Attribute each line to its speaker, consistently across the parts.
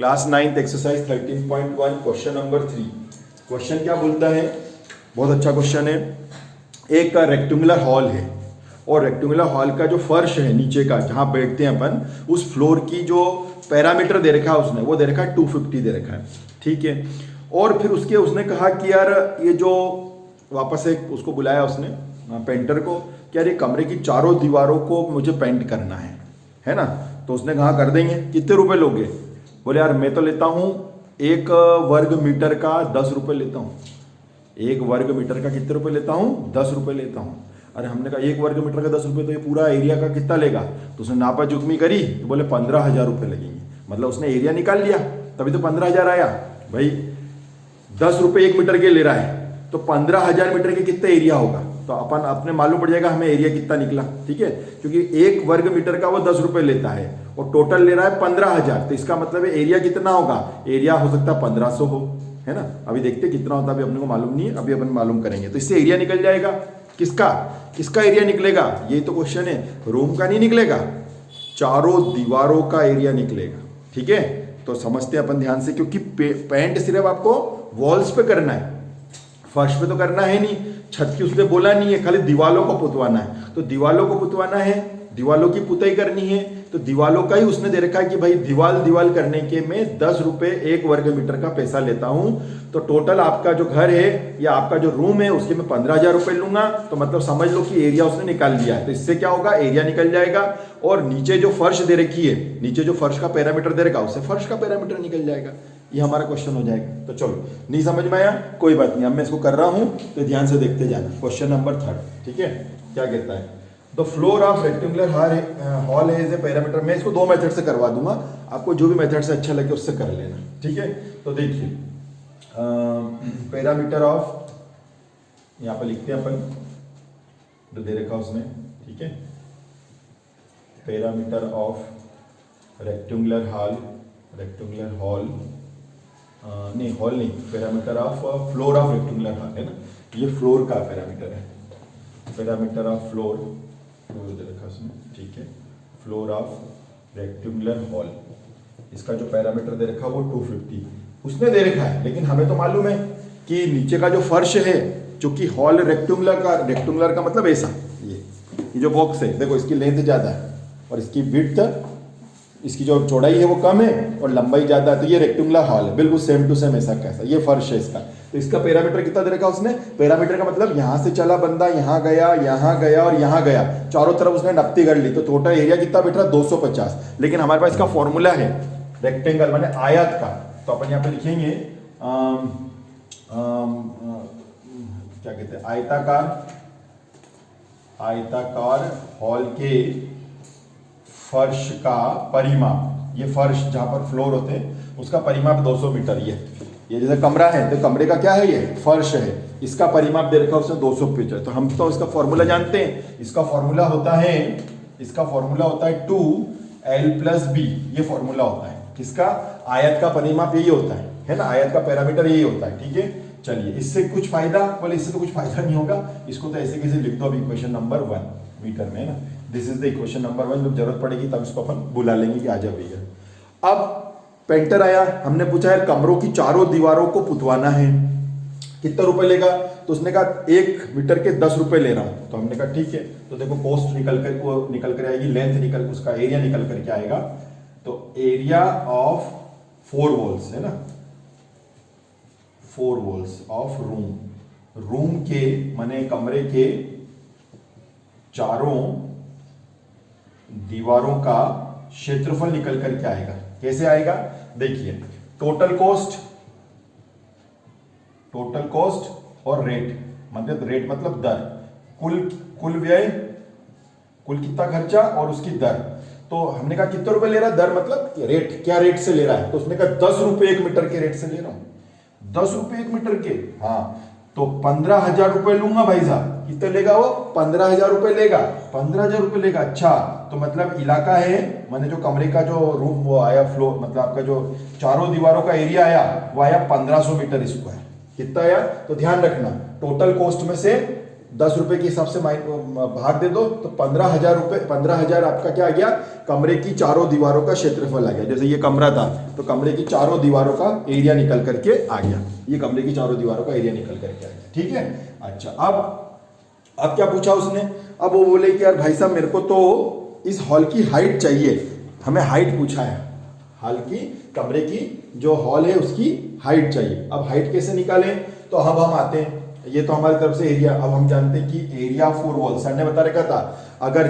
Speaker 1: Class 9th exercise 13.1 question number 3। Question क्या बोलता है, बहुत अच्छा क्वेश्चन है। एक रेक्टेंगुलर हॉल है और रेक्टेंगुलर हॉल का जो फर्श है नीचे का जहां बैठते हैं अपन, उस फ्लोर की जो पैरामीटर दे रखा है उसने, वो दे रखा है 250 दे रखा है, ठीक है। और फिर उसने कहा कि यार ये जो वापस से उसको बुलाया उसने पेंटर को कि यार ये कमरे की चारों दीवारों को मुझे पेंट करना है ना। तो उसने कहा कर देंगे, कितने रुपए लोगे? बोले यार मैं तो लेता हूँ 1 वर्ग मीटर का 10 रुपये लेता हूँ। 1 वर्ग मीटर का कितने रुपए लेता हूँ? 10 रुपये लेता हूँ। अरे हमने कहा 1 वर्ग मीटर का 10 रुपये, तो ये पूरा एरिया का कितना लेगा? तो उसने नापा जुकमी करी तो बोले 15,000 रुपये लगेंगे। मतलब उसने एरिया निकाल लिया, तभी तो 15,000 आया। भाई 10 रुपये 1 मीटर के ले रहा है तो 15,000 मीटर के कितना एरिया होगा? तो अपन अपने मालूम पड़ जाएगा हमें एरिया कितना निकला, ठीक है। क्योंकि 1 वर्ग मीटर का वो 10 रुपये लेता है और टोटल ले रहा है 15,000, तो इसका मतलब है एरिया कितना होगा? एरिया हो सकता है 1500 हो, है ना। अभी देखते कितना होता है, अभी अपने को मालूम नहीं है, अभी अपन मालूम करेंगे। तो इससे एरिया निकल जाएगा। किसका एरिया निकलेगा? ये तो क्वेश्चन है, रूम का नहीं निकलेगा, चारों दीवारों का एरिया निकलेगा, ठीक है। तो समझते हैं अपन ध्यान से, क्योंकि पेंट सिर्फ आपको वॉल्स पे करना है, फर्श पे तो करना है नहीं, छत की उसने बोला नहीं है, खाली दीवालों को पुतवाना है। तो दीवालों को पुतवाना है, दीवालों की पुताई करनी है, तो दीवालों का ही उसने दे रखा है कि भाई दीवाल करने के मैं 10 रुपये 1 वर्ग मीटर का पैसा लेता हूं। तो टोटल आपका जो घर है या आपका जो रूम है उसके मैं 15,000 रुपये लूंगा। तो मतलब समझ लो कि एरिया उसने निकाल दिया है। तो इससे क्या होगा? एरिया निकल जाएगा। और नीचे जो फर्श दे रखी है, नीचे जो फर्श का पैरामीटर दे रखा है, उससे फर्श का पैरामीटर निकल जाएगा। ये हमारा क्वेश्चन हो जाएगा। तो चलो, नहीं समझ में आया कोई बात नहीं, अब मैं इसको कर रहा हूं तो ध्यान से देखते जाना। क्वेश्चन नंबर 3, ठीक है। क्या कहता है? The floor of rectangular hall है एज ए पैरामीटर। मैं इसको 2 मेथड से करवा दूंगा, आपको जो भी मेथड से अच्छा लगे उससे कर लेना, ठीक है। तो देखिए पैरामीटर ऑफ, यहाँ पर लिखते हैं अपन जो दे रखा उसने, ठीक है। पैरामीटर ऑफ रेक्टेंगुलर हॉल नहीं, हॉल नहीं, parameter of floor of rectangular hall है ना, ये फ्लोर का पैरामीटर है। पैरामीटर ऑफ फ्लोर दे रखा उसने, ठीक है। फ्लोर ऑफ रेक्टेंगुलर हॉल, इसका जो पैरामीटर दे रखा वो 250 उसने दे रखा है। लेकिन हमें तो मालूम है कि नीचे का जो फर्श है, चूंकि हॉल रेक्टेंगुलर का मतलब ऐसा, ये जो बॉक्स है देखो, इसकी लेंथ ज्यादा है और इसकी विड्थ, इसकी जो चौड़ाई है वो कम है और लंबाई ज्यादा है। तो ये रेक्टेंगुलर हॉल है, बिल्कुल सेम टू सेम ऐसा कैसा, ये फर्श है इसका। तो इसका पैरामीटर कितना दे रखा उसने? पैरामीटर का मतलब यहां से चला बंदा, यहां गया और यहां गया, चारों तरफ उसने नपती कर ली, तो टोटल एरिया कितना बैठ रहा? 250। लेकिन हमारे पास इसका फॉर्मूला है रेक्टेंगल माने आयत का। तो अपन यहाँ पे लिखेंगे क्या कहते हैं, आयताकार हॉल के फर्श का परिमाप, ये फर्श जहां पर फ्लोर होते हैं उसका परिमाप 200 मीटर। ये जैसे कमरा है तो कमरे का क्या है? ये फर्श है, इसका परिमाप दे रखा उसने 200 मीटर। तो हम तो इसका फॉर्मूला जानते हैं, इसका फॉर्मूला होता है 2l+b। ये फॉर्मूला होता है किसका? आयत का परिमाप यही होता है ना, आयत का पैरामीटर यही होता है, ठीक है। चलिए, इससे कुछ फायदा? बोले इससे तो कुछ फायदा नहीं होगा, इसको तो ऐसे कैसे लिख दो। अब इक्वेशन नंबर 1 मीटर में है ना, this is the equation number 1। जब जरूरत पड़ेगी तब इसको अपन बुला लेंगे कि आ जा भैया। अब पेंटर आया, हमने पूछा है कमरों की चारों दीवारों को पुतवाना है, कितना रुपए लेगा? तो उसने कहा 1 मीटर के 10 रुपए ले रहा हूं। तो हमने कहा ठीक है। तो देखो कॉस्ट निकल कर आएगी, लेंथ उसका एरिया निकल करके आएगा। तो एरिया ऑफ 4 वॉल्स है ना, 4 वॉल्स ऑफ रूम के माने कमरे के चारों दीवारों का क्षेत्रफल निकल करके आएगा। कैसे आएगा? देखिए, टोटल कॉस्ट और रेट मतलब दर, कुल व्यय, कुल कितना खर्चा और उसकी दर। तो हमने कहा कितने रुपए ले रहा है? दर मतलब रेट, क्या रेट से ले रहा है? तो उसने कहा 10 रुपए 1 मीटर के रेट से ले रहा हूं। 10 रुपए 1 मीटर के, हाँ। तो 15,000 रुपए लूंगा भाई साहब। कितने लेगा वो? 15,000 रुपए लेगा। 15,000 रुपए लेगा, अच्छा। तो मतलब इलाका है, मैंने जो कमरे का जो रूम वो आया फ्लोर, मतलब आपका जो चारों दीवारों का एरिया आया वो आया 1500 मीटर स्क्वायर। कितना आया? तो ध्यान रखना, टोटल कॉस्ट में से 10 रुपए के हिसाब से भाग दे दो तो 15,000 रुपए, 15,000 आपका क्या आ गया, कमरे की चारों दीवारों का क्षेत्रफल आ गया। जैसे ये कमरा था तो कमरे की चारों दीवारों का एरिया निकल करके आ गया, ये कमरे की चारों दीवारों का एरिया निकल करके आ गया। ठीक है, अच्छा अब क्या पूछा उसने, अब वो बोले कि यार भाई साहब मेरे को तो इस हॉल की हाइट चाहिए, हमें हाइट पूछा है, हॉल की, कमरे की जो हॉल है उसकी हाइट चाहिए। अब हाइट कैसे निकालें, तो अब हम आते हैं, ये तो हमारी तरफ से एरिया, अब हम जानते हैं कि एरिया फॉर वॉल, सर ने बता रखा था अगर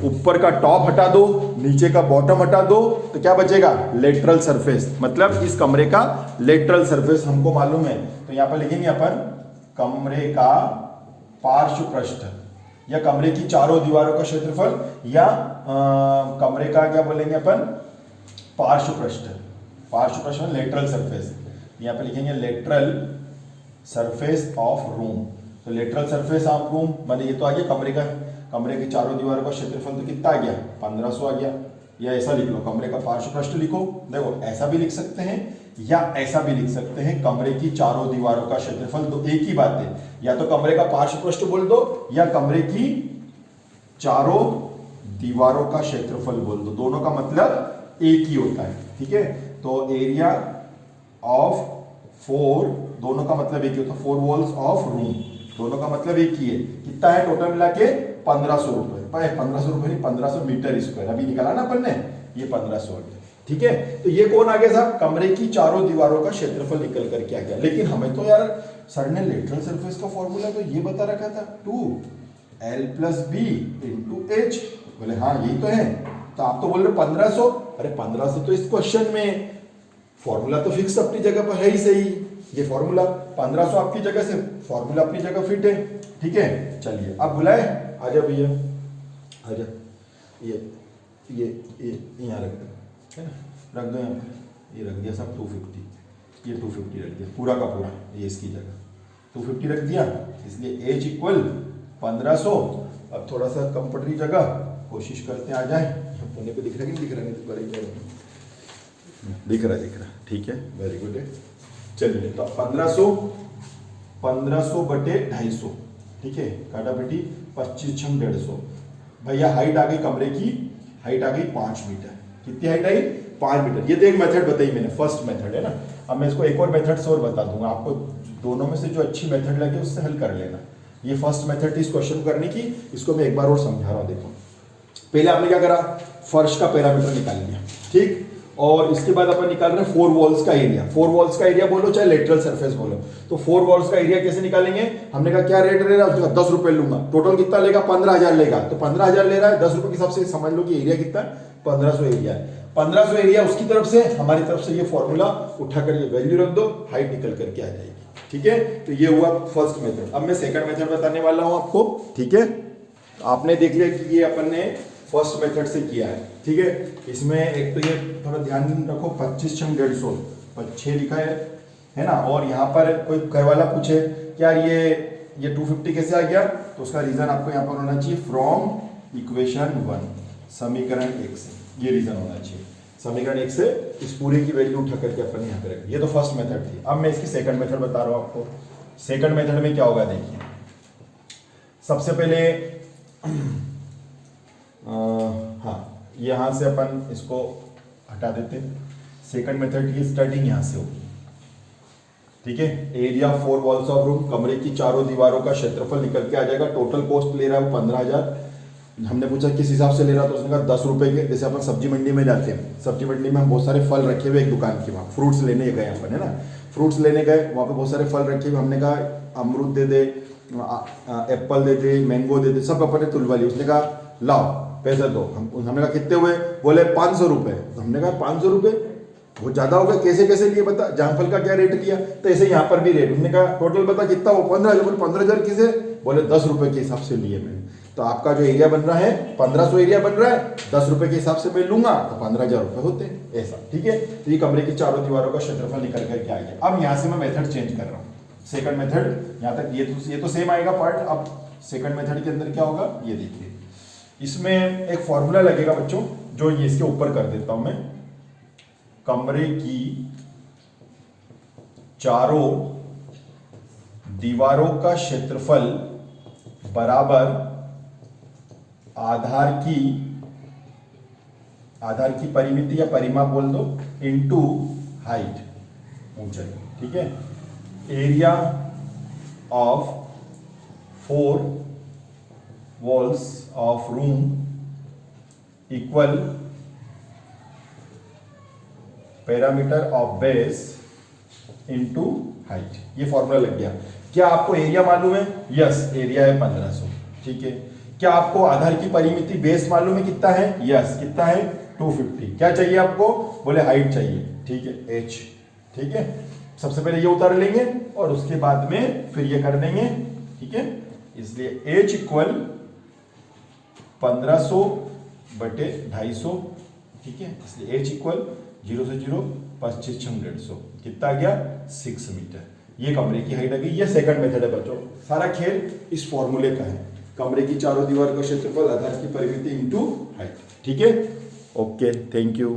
Speaker 1: ऊपर का टॉप हटा दो नीचे का बॉटम हटा दो तो क्या बचेगा, लेटरल सरफेस, मतलब इस कमरे का लेटरल सरफेस हमको मालूम है। तो यहां पर लिखेंगे अपन कमरे का पार्श्व पृष्ठ, या कमरे की चारों दीवारों का क्षेत्रफल, या कमरे का क्या बोलेंगे अपन, पार्श्व पृष्ठ, पार्श्व पृष्ठ में लेटरल सरफेस, यहां पे लिखेंगे लेटरल सरफेस ऑफ रूम। तो लेटरल सरफेस ऑफ रूम माने ये तो आ गया कमरे का, कमरे की चारों दीवारों का क्षेत्रफल तो कितना आ गया, 1500 आ गया। या ऐसा लिख लो, कमरे का पार्श्व पृष्ठ लिखो, देखो ऐसा भी लिख सकते हैं या ऐसा भी लिख सकते हैं, कमरे की चारों दीवारों का क्षेत्रफल, तो एक ही बात है, या तो कमरे का पार्श्व पृष्ठ बोल दो या कमरे की चारों दीवारों का क्षेत्रफल बोल दो, दोनों का मतलब एक ही होता है। ठीक है, तो एरिया ऑफ फोर, दोनों का मतलब एक ही होता है, 4 वॉल्स ऑफ रूम, दोनों का मतलब एक ही है। कितना है टोटल मिला के, 1500 रुपए, 1500 रुपए नहीं, 1500 मीटर स्क्वायर, अभी निकाला ना अपन ने, ये 1500 आ गया। ठीक है, तो ये कौन आ गया साहब, कमरे की चारों दीवारों का क्षेत्रफल निकल करके आ गया। लेकिन हमें तो यार सर ने लेटरल सरफेस का फॉर्मूला तो ये बता रखा था, 2L + B × H, बोले हाँ यही तो है, तो आप तो बोल रहे 1500, अरे 1500 तो इस क्वेश्चन में फॉर्मूला तो फिक्स अपनी जगह पर है ही सही, ये फॉर्मूला 1500 आपकी जगह से, फॉर्मूला अपनी जगह फिट है। ठीक है, चलिए अब बुलाए, आजा भैया आजा, ये यहाँ रख दो, है ना, रख दो यहाँ पे, ये रख दिया सब 250, ये 250 रख दिया पूरा का पूरा, ये इसकी जगह 250 रख दिया, इसलिए H = 1500। अब थोड़ा सा कम पड़ रही जगह, कोशिश करते हैं आ जाए, होने पे दिख रहा है कि नहीं दिख रहा, नहीं तो करेंगे, दिख रहा, ठीक है, वेरी गुड है। चलिए तो 1500 बटे 250, ठीक है, काटा बेटी 25 × 150, भैया हाइट आ गई, कमरे की हाइट आ गई 5 मीटर, कितनी हाइट आई, 5 मीटर। ये तो एक मेथड बताई मैंने, फर्स्ट मेथड है ना, अब मैं इसको एक और मेथड से और बता दूंगा आपको, दोनों में से जो अच्छी मेथड लगे उससे हल कर लेना। ये फर्स्ट मेथड थी इस क्वेश्चन को करने की, इसको मैं एक बार और समझा रहा हूँ। देखो पहले आपने क्या करा, फर्श का पैरामीटर निकाल लिया, ठीक, और इसके बाद अपन निकाल रहे हैं 4 वॉल्स का एरिया। 4 वॉल्स का एरिया बोलो चाहे लेटरल सरफेस बोलो, तो 4 वॉल्स का एरिया कैसे निकालेंगे, हमने कहा क्या रेट ले रहा है उसका, 10 रुपए लूंगा, टोटल कितना लेगा, 15,000 लेगा, तो 15,000 ले रहा है, 10 रुपए के हिसाब से समझ लो कि एरिया कितना, 1500 एरिया है। 1500 एरिया उसकी तरफ से, हमारी तरफ से ये फॉर्मूला उठा कर ये वैल्यू रख दो, हाइट निकल करके आ जाएगी। ठीक है, तो ये हुआ फर्स्ट मेथड। अब मैं सेकंड मेथड बताने वाला हूं आपको। ठीक है, आपने देख लिया कि ये अपन ने फर्स्ट मेथड से किया है। ठीक है, इसमें एक तो ये थोड़ा ध्यान रखो, 25 × 150, 6 लिखा है ना, और यहाँ पर कोई घर वाला पूछे यार ये 250 कैसे आ गया, तो उसका रीजन आपको यहाँ पर होना चाहिए, फ्रॉम इक्वेशन 1, समीकरण 1 से, ये रीजन होना चाहिए, समीकरण 1 से इस पूरे की वैल्यू उठा करके अपन यहाँ पे रखें। ये तो फर्स्ट मेथड थी। अब मैं इसकी सेकंड मेथड बता रहा हूँ आपको। सेकंड मेथड में क्या होगा, देखिए सबसे पहले हाँ, यहाँ से अपन इसको हटा देते हैं, सेकंड मेथड की स्टार्टिंग यहाँ से होगी। ठीक है, एरिया 4 वॉल्स ऑफ रूम, कमरे की चारों दीवारों का क्षेत्रफल निकल के आ जाएगा। टोटल कॉस्ट ले रहा है वो 15,000, हमने पूछा किस हिसाब से ले रहा, तो उसने कहा 10 रुपए के। जैसे अपन सब्जी मंडी में जाते हैं, सब्जी मंडी में हम बहुत सारे फल रखे हुए, एक दुकान के वहाँ फ्रूट्स लेने गए अपन, है ना, फ्रूट्स लेने गए, वहाँ पे बहुत सारे फल रखे हुए, हमने कहा अमरूद दे दे, एप्पल दे दे, मैंगो दे दे, सब अपन ने तुलवा ली। उसने कहा लाओ पैसे दो, हमने कहा कितने हुए, बोले 500 रुपए। तो हमने कहा 500 रुपए वो ज्यादा हो गया, कैसे कैसे लिए बता, जामफल का क्या रेट लिया, तो ऐसे यहाँ पर भी रेट, उन्होंने कहा टोटल बता कितना हो, 15,000, बोले 15,000 किसे, बोले 10 रुपए के हिसाब से लिए मैंने। तो आपका जो एरिया बन रहा है 1500 एरिया बन रहा है, 10 रुपए के हिसाब से मैं लूंगा तो 15,000 रुपए होते हैं, ऐसा। ठीक है, तो ये कमरे की चारों दीवारों का क्षेत्रफल निकल करके आ गया। अब यहाँ से मैं मेथड चेंज कर रहा हूँ, सेकंड मेथड यहाँ तक ये तो सेम आएगा पार्ट। अब सेकंड मेथड के अंदर क्या होगा, ये देखिए, इसमें एक फॉर्मूला लगेगा बच्चों, जो ये इसके ऊपर कर देता हूं मैं, कमरे की चारों दीवारों का क्षेत्रफल बराबर आधार की परिमिति या परिमाप बोल दो इनटू हाइट, ऊंचाई, ठीक है। Area of 4 walls of room equal parameter of base into height. ये फॉर्मूला लग गया। क्या आपको एरिया मालूम है? यस, एरिया है 1500, ठीक है। क्या आपको आधार की परिमिति बेस मालूम है कितना है? यस, कितना है? 250। क्या चाहिए आपको? बोले हाइट चाहिए, ठीक है, h, ठीक है। सबसे पहले ये उतार लेंगे और उसके बाद में फिर ये कर देंगे, ठीक है। इसलिए h इक्वल 1500 बटे 250, ठीक है। इसलिए h इक्वल 0 से 0 25 150, कितना आ गया? 6 मीटर। ये कमरे की हाइट आ गई। ये सेकंड मेथड है बच्चों। सारा खेल इस फॉर्मूले का है, कमरे की चारों दीवार का क्षेत्रफल आधार की परिमिति इनटू हाइट, ठीक है। Okay, thank you.